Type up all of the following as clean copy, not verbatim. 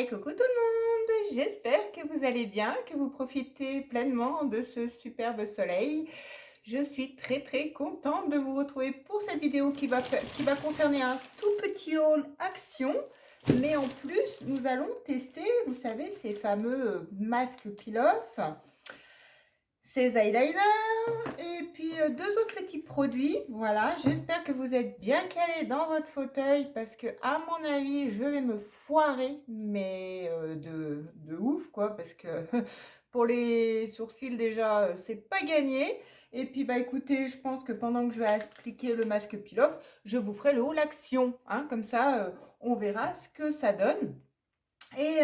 Coucou tout le monde, j'espère que vous allez bien, que vous profitez pleinement de ce superbe soleil. Je suis très contente de vous retrouver pour cette vidéo qui va concerner un tout petit haul action. Mais en plus, nous allons tester, vous savez, ces fameux masques peel-off, ces eyeliners et puis deux autres petits produits. Voilà, j'espère que vous êtes bien calés dans votre fauteuil parce que à mon avis je vais me foirer, mais de ouf quoi, parce que pour les sourcils déjà c'est pas gagné. Et puis bah écoutez, je pense que pendant que je vais appliquer le masque peel-off, je vous ferai le haul action, hein, comme ça on verra ce que ça donne. Et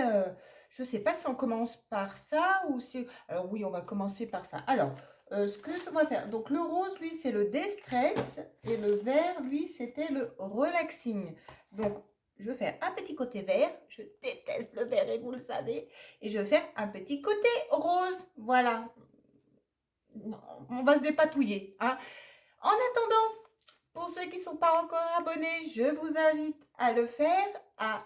je ne sais pas si on commence par ça ou si... Alors oui, on va commencer par ça. Alors, ce que on va faire, donc le rose, lui, c'est le déstress et le vert, lui, c'était le relaxing. Donc, je vais faire un petit côté vert. Je déteste le vert et vous le savez. Et je vais faire un petit côté rose. Voilà. On va se dépatouiller, hein. En attendant, pour ceux qui ne sont pas encore abonnés, je vous invite à le faire, à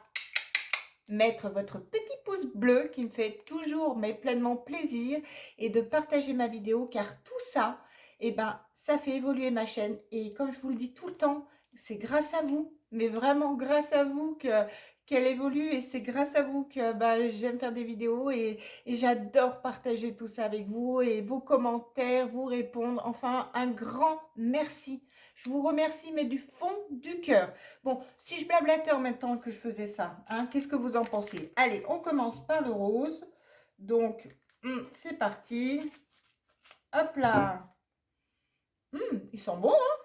mettre votre petit pouce bleu qui me fait toujours mais pleinement plaisir et de partager ma vidéo car tout ça, eh ben, ça fait évoluer ma chaîne et comme je vous le dis tout le temps, c'est grâce à vous, mais vraiment grâce à vous qu'elle évolue et c'est grâce à vous que j'aime faire des vidéos et j'adore partager tout ça avec vous et vos commentaires, vous répondre. Enfin, un grand merci. Je vous remercie, mais du fond du cœur. Bon, si je blablatais en même temps que je faisais ça, hein, qu'est-ce que vous en pensez? Allez, on commence par le rose. Donc, c'est parti. Hop là. Ils sont bons, hein.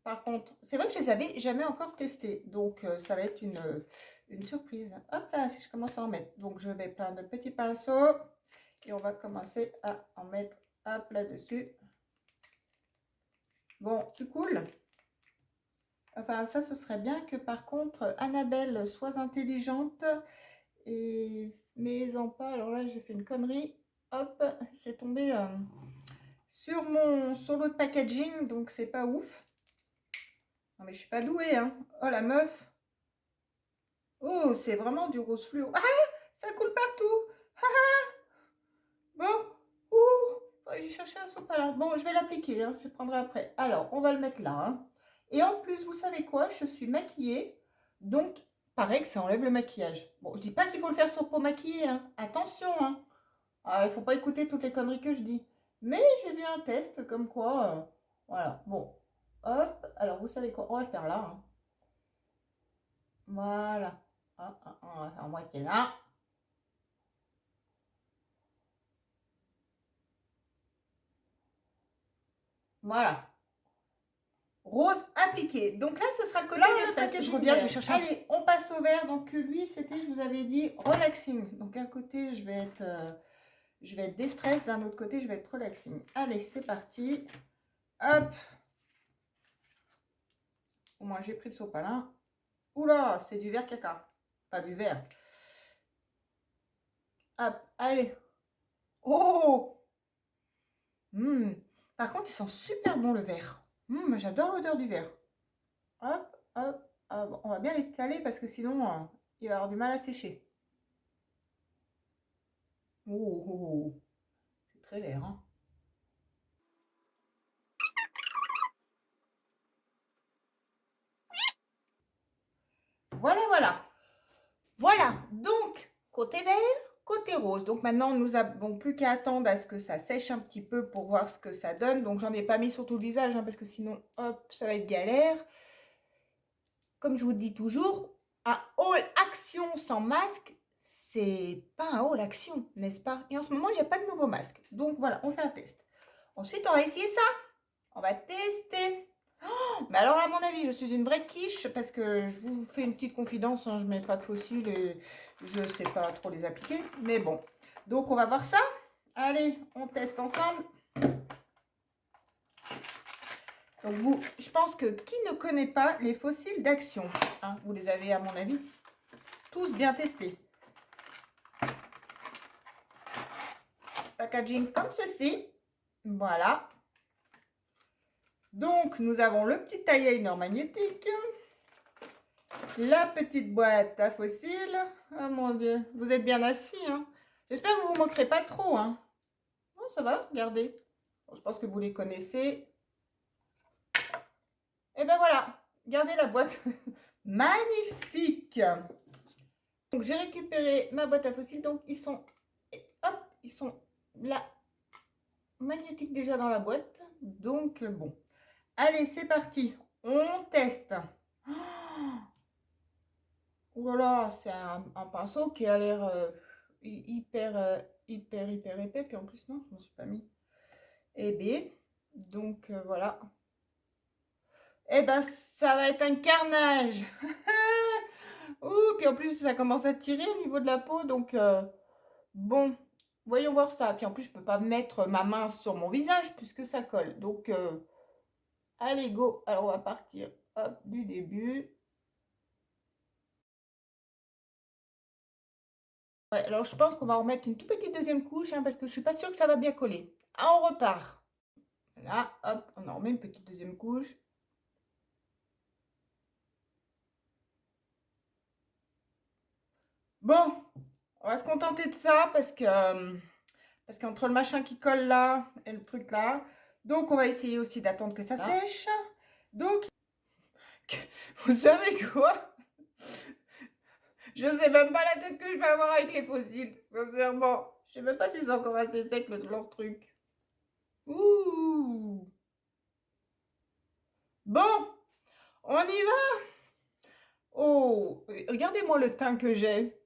Par contre, c'est vrai que je les avais jamais encore testés. Donc, ça va être une surprise. Hop là, si je commence à en mettre. Donc, je vais prendre de petits pinceaux. Et on va commencer à en mettre, hop, là-dessus. Bon, tu coules. Enfin, ça, ce serait bien que par contre, Annabelle soit intelligente et mets-en pas. Alors là, j'ai fait une connerie. Hop, c'est tombé sur l'autre packaging, donc c'est pas ouf. Non, mais je suis pas douée, hein. Oh, la meuf. Oh, c'est vraiment du rose fluo. Ah, ça coule partout. Ah, ah. Bon, ouh, j'ai cherché un sopalin. Bon, je vais l'appliquer, hein, je prendrai après. Alors, on va le mettre là, hein. Et en plus, vous savez quoi? Je suis maquillée, donc pareil que ça enlève le maquillage. Bon, je dis pas qu'il faut le faire sur peau maquillée, hein. Attention, hein. Ah, il faut pas écouter toutes les conneries que je dis. Mais j'ai vu un test comme quoi, voilà. Bon, hop. Alors, vous savez quoi? On va le faire là, hein. Voilà. Ah, ah, ah, on va faire moitié là. Voilà. Rose appliqué. Donc là, ce sera le côté d'espèce. Je reviens, je vais chercher. Allez, on passe au vert. Donc lui, c'était, je vous avais dit, relaxing. Donc d'un côté, je vais être déstress. D'un autre côté, je vais être relaxing. Allez, c'est parti. Hop. Au moins, j'ai pris le sopalin. Oula, c'est du vert caca. Pas du vert. Hop, allez. Oh. Par contre, ils sont super bons, le vert. J'adore l'odeur du vert. Hop, hop, hop. On va bien l'étaler parce que sinon, il va avoir du mal à sécher. Oh. C'est très vert, hein. Voilà, donc, côté vert, côté rose. Donc maintenant, nous n'avons plus qu'à attendre à ce que ça sèche un petit peu pour voir ce que ça donne. Donc j'en ai pas mis sur tout le visage, hein, parce que sinon, hop, ça va être galère. Comme je vous dis toujours, un haul action sans masque, c'est pas un haul action, n'est-ce pas? Et en ce moment, il n'y a pas de nouveau masque. Donc voilà, on fait un test. Ensuite, on va essayer ça. On va tester. Mais alors, à mon avis, je suis une vraie quiche parce que je vous fais une petite confidence, hein, je ne mets pas de fossiles et je ne sais pas trop les appliquer. Mais bon, donc on va voir ça. Allez, on teste ensemble. Donc je pense que qui ne connaît pas les fossiles d'Action, hein, vous les avez à mon avis tous bien testés. Packaging comme ceci. Voilà. Donc, nous avons le petit eyeliner magnétique. La petite boîte à fossiles. Oh mon Dieu, vous êtes bien assis, hein. J'espère que vous vous moquerez pas trop, hein. Bon, ça va, regardez. Bon, je pense que vous les connaissez. Et ben voilà, regardez la boîte. Magnifique. Donc j'ai récupéré ma boîte à fossiles. Donc ils sont, hop, ils sont là, magnétiques déjà dans la boîte. Donc bon, allez, c'est parti. On teste. Oh là là, c'est un pinceau qui a l'air hyper épais. Puis en plus, non, je m'en suis pas mis. Et B. Donc voilà. Et ben, ça va être un carnage. Ouh, puis en plus, ça commence à tirer au niveau de la peau. Donc bon, voyons voir ça. Puis en plus, je peux pas mettre ma main sur mon visage puisque ça colle. Donc allez, go. Alors, on va partir hop, du début. Ouais, alors je pense qu'on va en remettre une toute petite deuxième couche hein, parce que je suis pas sûre que ça va bien coller. Ah, on repart. Là, hop, on en remet une petite deuxième couche. Bon, on va se contenter de ça parce qu'entre le machin qui colle là et le truc là, donc on va essayer aussi d'attendre que ça sèche. Donc, vous savez quoi? Je sais même pas la tête que je vais avoir avec les fossiles, sincèrement. Je sais même pas si c'est encore assez sec leur truc. Ouh. Bon, on y va. Oh, regardez-moi le teint que j'ai.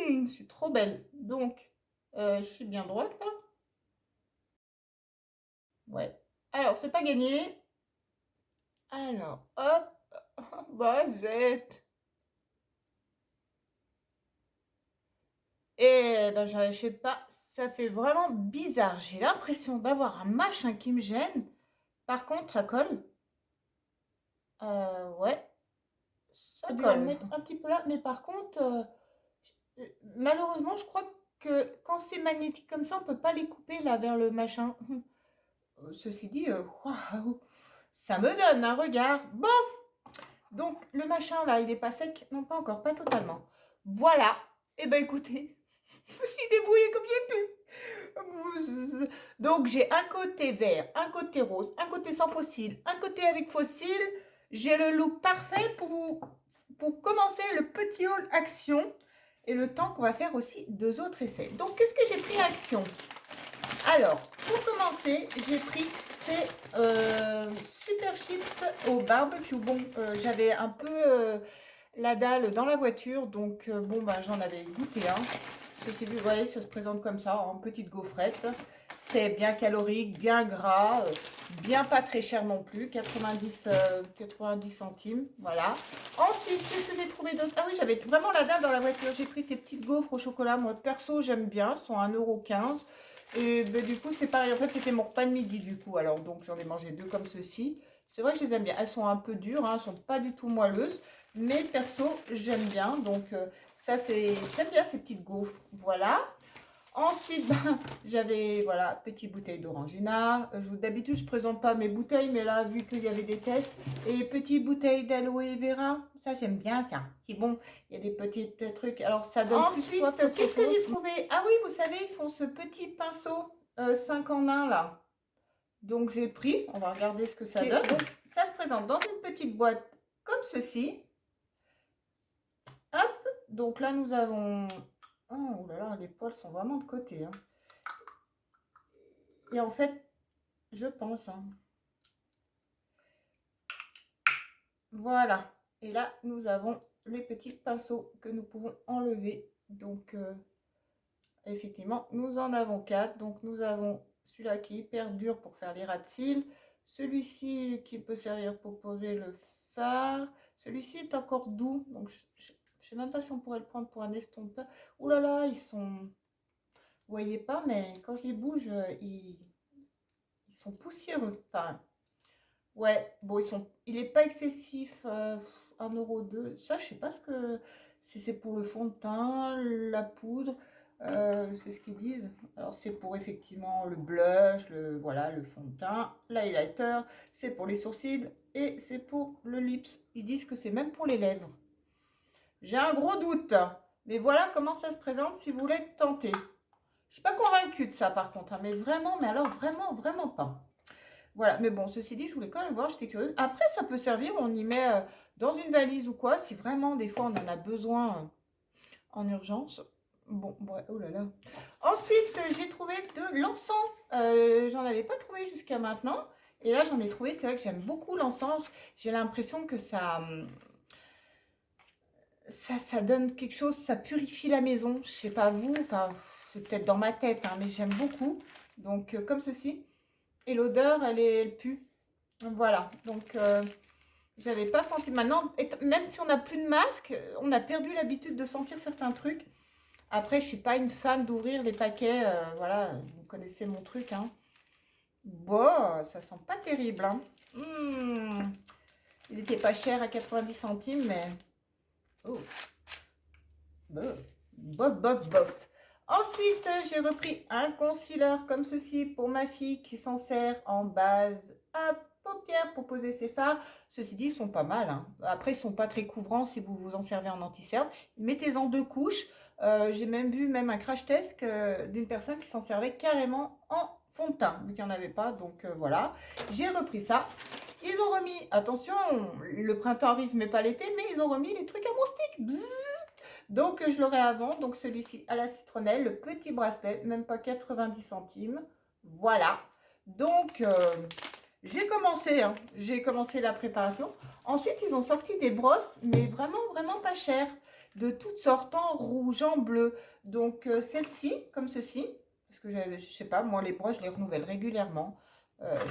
Je suis trop belle. Donc, je suis bien droite là. Ouais. Alors, c'est pas gagné. Alors, hop. Basette. Et ben, je sais pas, ça fait vraiment bizarre. J'ai l'impression d'avoir un machin qui me gêne. Par contre, ça colle. Ouais, ça colle. Le mettre un petit peu là. Mais par contre, malheureusement, je crois que quand c'est magnétique comme ça, on peut pas les couper là vers le machin. Ceci dit, waouh, ça me donne un regard. Bon, donc le machin là, il est pas sec, non pas encore, pas totalement. Voilà. Et ben écoutez, je me suis débrouillée comme j'ai pu. Donc j'ai un côté vert, un côté rose, un côté sans fossile, un côté avec fossile. J'ai le look parfait pour commencer le petit haul action et le temps qu'on va faire aussi 2 autres essais. Donc qu'est-ce que j'ai pris action? Alors, pour commencer, j'ai pris ces super chips au barbecue. Bon, j'avais un peu la dalle dans la voiture, donc bon, bah, j'en avais goûté un. Ceci dit, vous voyez, ça se présente comme ça, en petite gaufrette. C'est bien calorique, bien gras, bien pas très cher non plus, 90 centimes, voilà. Ensuite, qu'est-ce que j'ai trouvé d'autre? Ah oui, j'avais vraiment la dalle dans la voiture. J'ai pris ces petites gaufres au chocolat. Moi, perso, j'aime bien, elles sont à 1,15 €. Et ben, du coup, c'est pareil. En fait, c'était mon repas de midi, du coup. Alors, donc, j'en ai mangé 2 comme ceci. C'est vrai que je les aime bien. Elles sont un peu dures, hein, elles sont pas du tout moelleuses. Mais perso, j'aime bien. Donc, ça, c'est... J'aime bien ces petites gaufres. Voilà. Ensuite, ben, j'avais, voilà, petite bouteille d'orangina. D'habitude, je ne présente pas mes bouteilles, mais là, vu qu'il y avait des tests. Et petite bouteille d'aloe vera. Ça, j'aime bien, ça. C'est bon, il y a des petits trucs. Alors, ça donne plus soif qu'autre chose. Qu'est-ce que j'ai trouvé? Ah oui, vous savez, ils font ce petit pinceau 5 en 1, là. Donc, j'ai pris. On va regarder ce que ça donne. Donc, ça se présente dans une petite boîte comme ceci. Hop. Donc là, nous avons... Oh là là, les poils sont vraiment de côté, hein. Et en fait, je pense, hein. Voilà. Et là, nous avons les petits pinceaux que nous pouvons enlever. Donc, effectivement, nous en avons 4. Donc, nous avons celui-là qui est hyper dur pour faire les ras de cils. Celui-ci qui peut servir pour poser le fard. Celui-ci est encore doux. Donc, je ne sais même pas si on pourrait le prendre pour un estompeur. Ouh là là, ils sont... Vous voyez pas, mais quand je les bouge, ils sont poussiéreux. Enfin, ouais, bon, il est pas excessif, 1,02 €. Ça, je sais pas ce que... Si c'est pour le fond de teint, la poudre, c'est ce qu'ils disent. Alors, c'est pour effectivement le blush, voilà, le fond de teint, l'highlighter, c'est pour les sourcils et c'est pour le lips. Ils disent que c'est même pour les lèvres. J'ai un gros doute. Mais voilà comment ça se présente si vous voulez tenter. Je ne suis pas convaincue de ça par contre, hein, mais vraiment, mais alors vraiment, vraiment pas. Voilà, mais bon, ceci dit, je voulais quand même voir, j'étais curieuse. Après, ça peut servir, on y met dans une valise ou quoi, si vraiment, des fois, on en a besoin en urgence. Bon, ouais, oh là là. Ensuite, j'ai trouvé de l'encens. J'en avais pas trouvé jusqu'à maintenant. Et là, j'en ai trouvé. C'est vrai que j'aime beaucoup l'encens. J'ai l'impression que ça donne quelque chose, ça purifie la maison. Je sais pas vous, enfin, c'est peut-être dans ma tête, hein, mais j'aime beaucoup. Donc, comme ceci. Et l'odeur, elle pue. Voilà. Donc, j'avais pas senti. Maintenant, même si on n'a plus de masque, on a perdu l'habitude de sentir certains trucs. Après, je suis pas une fan d'ouvrir les paquets. Voilà, vous connaissez mon truc, hein. Bon, ça sent pas terrible, hein. Il était pas cher à 90 centimes, mais... Oh, bof, bof, bof, bof. Ensuite, j'ai repris un concealer comme ceci pour ma fille qui s'en sert en base à paupières pour poser ses fards. Ceci dit, ils sont pas mal, hein. Après, ils sont pas très couvrants si vous vous en servez en anti-cerne. Mettez-en 2 couches. J'ai même vu même un crash test d'une personne qui s'en servait carrément en fond de teint, vu qu'il n'y en avait pas. Donc voilà, j'ai repris ça. Ils ont remis, attention, le printemps arrive mais pas l'été, mais ils ont remis les trucs à moustique. Bzzz. Donc je l'aurai avant, donc celui-ci à la citronnelle, le petit bracelet, même pas 90 centimes. Voilà. Donc j'ai commencé, hein, j'ai commencé la préparation. Ensuite, ils ont sorti des brosses, mais vraiment, vraiment pas chères, de toutes sortes, en rouge, en bleu. Donc celle-ci, comme ceci, parce que je sais pas, moi les brosses, je les renouvelle régulièrement.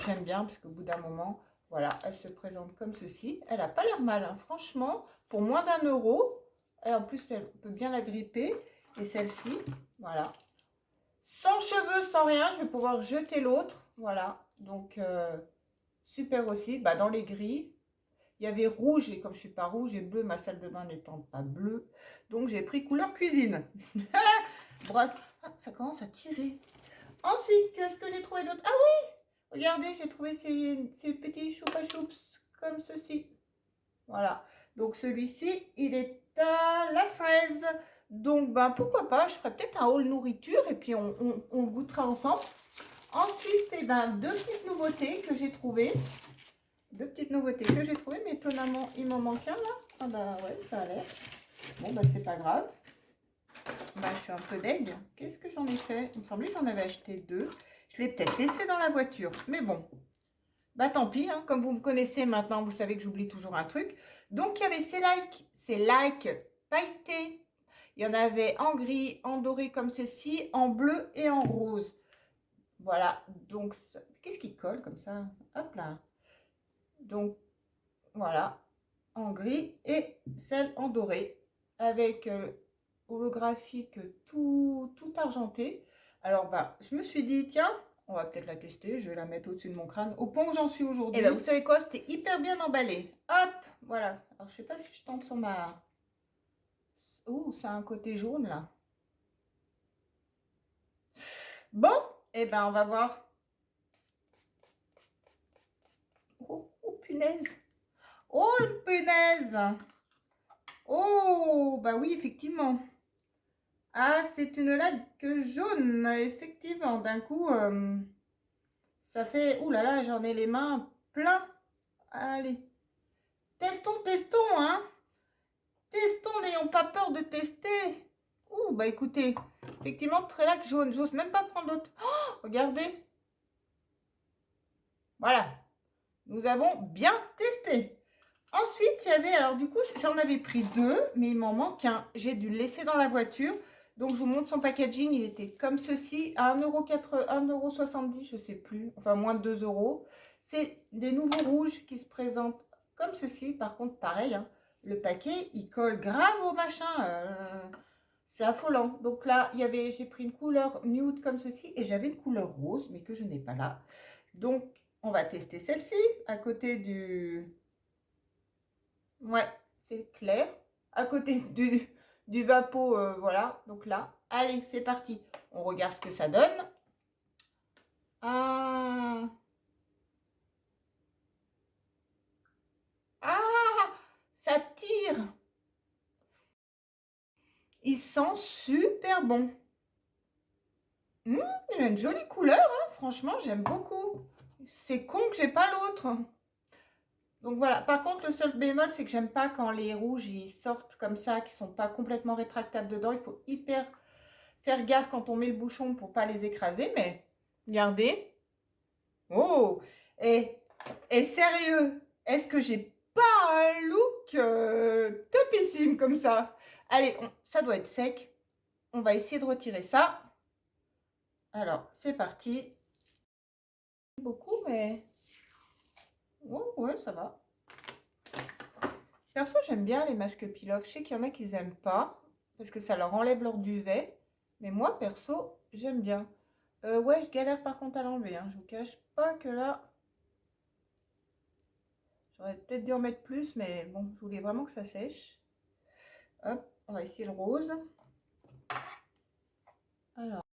J'aime bien, parce qu'au bout d'un moment, voilà, elle se présente comme ceci. Elle n'a pas l'air mal, hein, franchement, pour moins d'1 €. Et en plus, elle peut bien la gripper. Et celle-ci, voilà. Sans cheveux, sans rien, je vais pouvoir jeter l'autre. Voilà, donc super aussi. Bah, dans les gris, il y avait rouge, et comme je ne suis pas rouge, et bleu, ma salle de bain n'étant pas bleue. Donc j'ai pris couleur cuisine. Bref, ah, ça commence à tirer. Ensuite, qu'est-ce que j'ai trouvé d'autre? Ah oui, regardez, j'ai trouvé ces petits choupa choups comme ceci. Voilà. Donc celui-ci, il est à la fraise. Donc ben, pourquoi pas, je ferai peut-être un haul nourriture et puis on goûtera ensemble. Ensuite, eh ben, 2 petites nouveautés que j'ai trouvées. 2 petites nouveautés que j'ai trouvées, mais étonnamment, il m'en manque un là. Ah bah ouais, ça a l'air. Bon bah c'est pas grave. Bah je suis un peu deg. Qu'est-ce que j'en ai fait? Il me semblait que j'en avais acheté 2. Je l'ai peut-être laissé dans la voiture, mais bon. Bah tant pis, hein, comme vous me connaissez maintenant, vous savez que j'oublie toujours un truc. Donc il y avait ces likes pailletés. Il y en avait en gris, en doré comme ceci, en bleu et en rose. Voilà, donc qu'est-ce qui colle comme ça? Hop là. Donc voilà, en gris et celle en doré avec holographique tout argenté. Alors bah je me suis dit tiens, on va peut-être la tester, je vais la mettre au-dessus de mon crâne. Au point où j'en suis aujourd'hui. Et ben vous savez quoi, c'était hyper bien emballé. Hop, voilà. Alors je sais pas si je tombe sur ma... Ouh, ça a un côté jaune là. Bon, et ben on va voir. Oh, oh punaise. Oh punaise. Oh, bah oui, effectivement. Ah, c'est une laque jaune, effectivement. D'un coup, ça fait... Ouh là là, j'en ai les mains plein. Allez. Testons, testons, hein. Testons, n'ayons pas peur de tester. Ouh, bah écoutez, effectivement, très laque jaune. J'ose même pas prendre l'autre. Oh, regardez. Voilà. Nous avons bien testé. Ensuite, il y avait, alors du coup, j'en avais pris 2, mais il m'en manque un. J'ai dû le laisser dans la voiture. Donc, je vous montre son packaging. Il était comme ceci, à 1,70 €, je ne sais plus. Enfin, moins de 2 €. C'est des nouveaux rouges qui se présentent comme ceci. Par contre, pareil, hein, le paquet, il colle grave au machin. C'est affolant. Donc là, j'ai pris une couleur nude comme ceci et j'avais une couleur rose, mais que je n'ai pas là. Donc, on va tester celle-ci à côté du... Ouais, c'est clair. À côté du Vapo, voilà. Donc là, allez, c'est parti. On regarde ce que ça donne. Ah, ah, ça tire. Il sent super bon. Il a une jolie couleur, hein. Franchement, j'aime beaucoup. C'est con que j'ai pas l'autre. Donc voilà, par contre, le seul bémol, c'est que j'aime pas quand les rouges, ils sortent comme ça, qui sont pas complètement rétractables dedans. Il faut hyper faire gaffe quand on met le bouchon pour pas les écraser, mais regardez. Oh, et sérieux, est-ce que j'ai pas un look topissime comme ça? Allez, ça doit être sec. On va essayer de retirer ça. Alors, c'est parti. Beaucoup, mais... Oh, ouais, ça va. Perso, j'aime bien les masques peel-off. Je sais qu'il y en a qui n'aiment pas, parce que ça leur enlève leur duvet. Mais moi, perso, j'aime bien. Ouais, je galère par contre à l'enlever. Hein. Je vous cache pas que là... J'aurais peut-être dû en mettre plus, mais bon, je voulais vraiment que ça sèche. Hop, on va essayer le rose. Alors...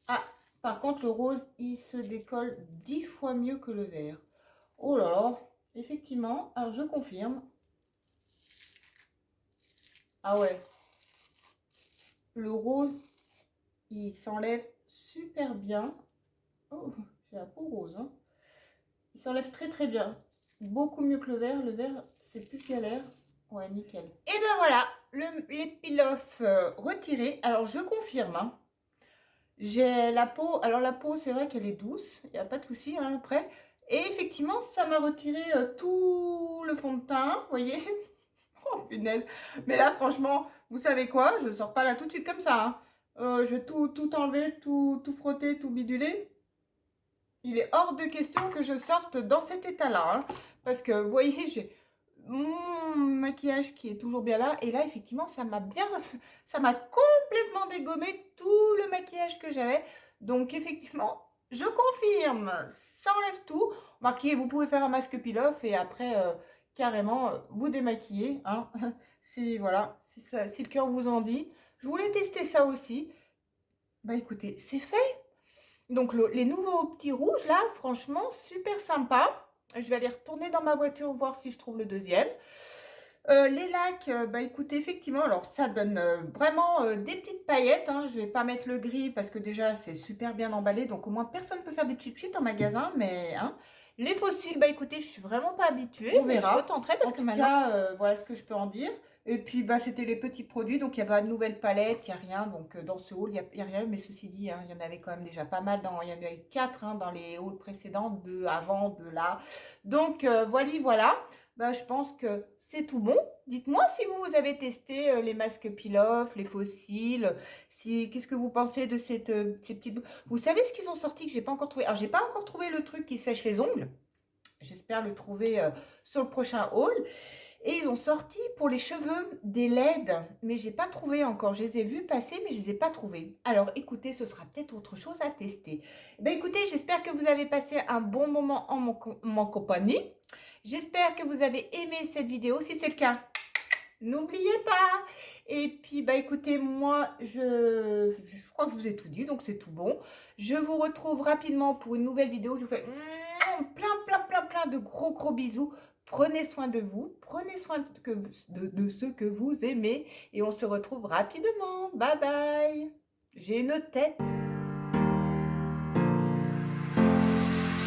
Ah, par contre, le rose, il se décolle 10 fois mieux que le vert. Oh là là, effectivement. Alors, je confirme. Ah ouais, le rose, il s'enlève super bien. Oh, j'ai la peau rose. Hein. Il s'enlève très très bien. Beaucoup mieux que le vert. Le vert, c'est plus galère. Ouais, nickel. Et ben voilà, les peel-off retirés. Alors, je confirme. Hein. J'ai la peau. Alors, la peau, c'est vrai qu'elle est douce. Il n'y a pas de souci hein, après. Et effectivement, ça m'a retiré tout le fond de teint. Vous voyez. Oh punaise. Mais là, franchement, vous savez quoi? Je sors pas là tout de suite comme ça. Hein. Je vais tout enlever, tout frotter, tout biduler. Il est hors de question que je sorte dans cet état-là. Hein, parce que, vous voyez, j'ai mon maquillage qui est toujours bien là. Et là, effectivement, ça m'a complètement dégommé tout le maquillage que j'avais. Donc, effectivement, je confirme, ça enlève tout. Marquez, vous pouvez faire un masque peel-off et après, carrément, vous démaquiller. Hein. Si, voilà, si le cœur vous en dit. Je voulais tester ça aussi. Bah écoutez, c'est fait. Donc les nouveaux petits rouges là, franchement, super sympa. Je vais aller retourner dans ma voiture voir si je trouve le deuxième. Les lacs, bah écoutez, effectivement, alors ça donne vraiment des petites paillettes. Hein. Je vais pas mettre le gris parce que déjà c'est super bien emballé. Donc au moins personne ne peut faire des petites cheats en magasin. Mais hein. Les fossiles, bah écoutez, je suis vraiment pas habituée. On verra. Je retenterai parce que maintenant, voilà ce que je peux en dire. Et puis, bah, c'était les petits produits, donc il n'y a pas de nouvelles palettes, il n'y a rien. Donc, dans ce haul, il n'y a rien. Mais ceci dit, hein, il y en avait quand même déjà pas mal. Il y en avait 4 hein, dans les hauls précédents, 2 avant, 2 là. Donc, voilà. Bah, je pense que c'est tout bon. Dites-moi si vous avez testé les masques peel-off, les fossiles. Qu'est-ce que vous pensez de ces petites... Vous savez ce qu'ils ont sorti que j'ai pas encore trouvé? Alors, j'ai pas encore trouvé le truc qui sèche les ongles. J'espère le trouver sur le prochain haul. Et ils ont sorti pour les cheveux des LED, mais j'ai pas trouvé encore. Je les ai vus passer, mais je les ai pas trouvés. Alors écoutez, ce sera peut-être autre chose à tester. Ben écoutez, j'espère que vous avez passé un bon moment en mon compagnie. J'espère que vous avez aimé cette vidéo. Si c'est le cas, n'oubliez pas. Et puis, bah écoutez, moi, je crois que je vous ai tout dit, donc c'est tout bon. Je vous retrouve rapidement pour une nouvelle vidéo. Je vous fais plein de gros bisous. Prenez soin de vous, prenez soin de ceux que vous aimez et on se retrouve rapidement. Bye bye. J'ai une tête.